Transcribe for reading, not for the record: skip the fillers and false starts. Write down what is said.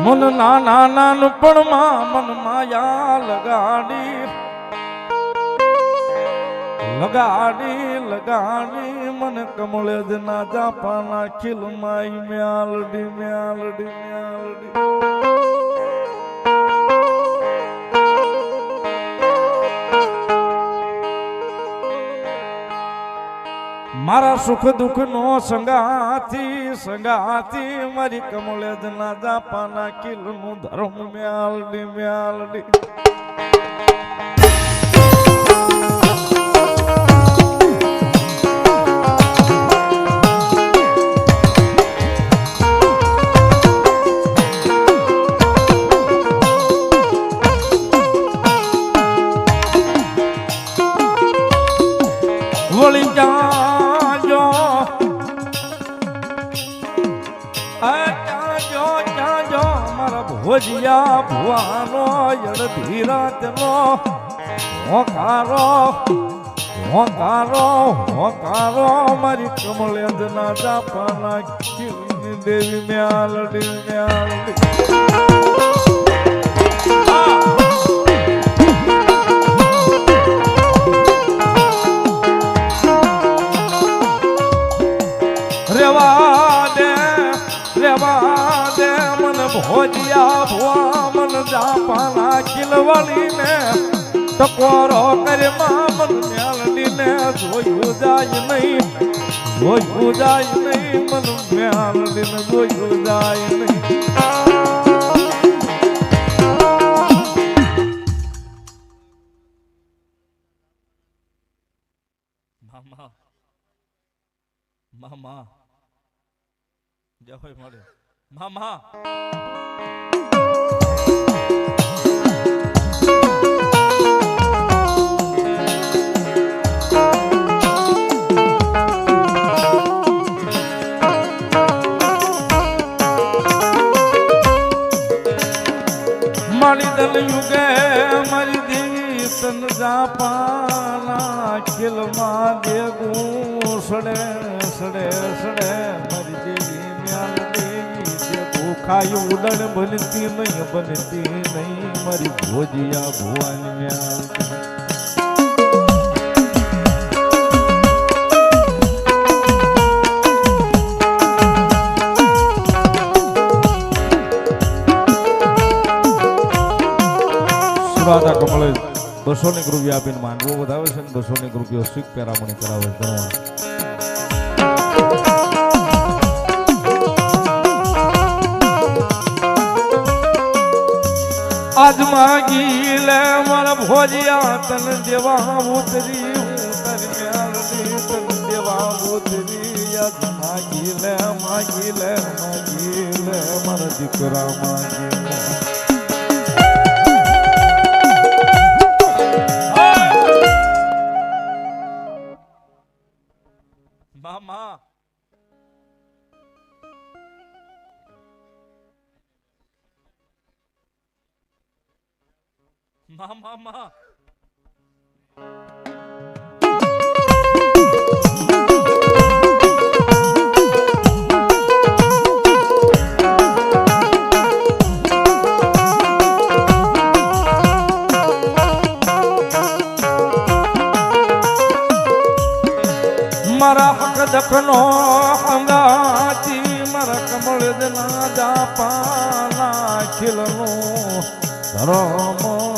મન નાના નાનપણમાં મન માયા લગાડી મને કમળે જ ના જાપાના ખીલમાઈ મ્યાલડી મારા સુખ દુઃખ નો સંગાથી મારી કમળે જ ના જાપાના કિલ નું ધર્મ મ્યાલડી વળી જાજો મારા ભોજિયા ભુવાનો અડધીરાતનો હોકારો મારી કમળે જ ના જાપાના ખીલની દેવી મ્યાલડી રેવા દે મન ભોજિયા ભુવા મન જાપાના ખીલવાળીને ટકોરો કરે મન મ્યાલડીને જોયું જાય નહીં મન મ્યાલડીને જોયું જાય નહીં મામા જય હોય મળે મામા મારી દલ યુગે મારી દેવી તન જાપાના ખીલમાં દેગું સડે મારી દેવી મ્યાલડી જે ભૂખાયું ઉડણ બનતી નહીં મારી ભોજિયા ભુવાની મ્યાલડી રાધા કમળે 200 રૂપિયા આપીને માંડવો વધાવે છે 200 રૂપિયા શીખ પેરામણી કરાવે છે આજ માગી લે મારા ભોજિયા તન દેવા ઉતરી તન દેવા ઉતરી આજ માગી લે મારા દીકરા માગી લે મામા મારા હક દખનો હંગાતી મારા કમળ ના જાપાના ખીલનું ધરમ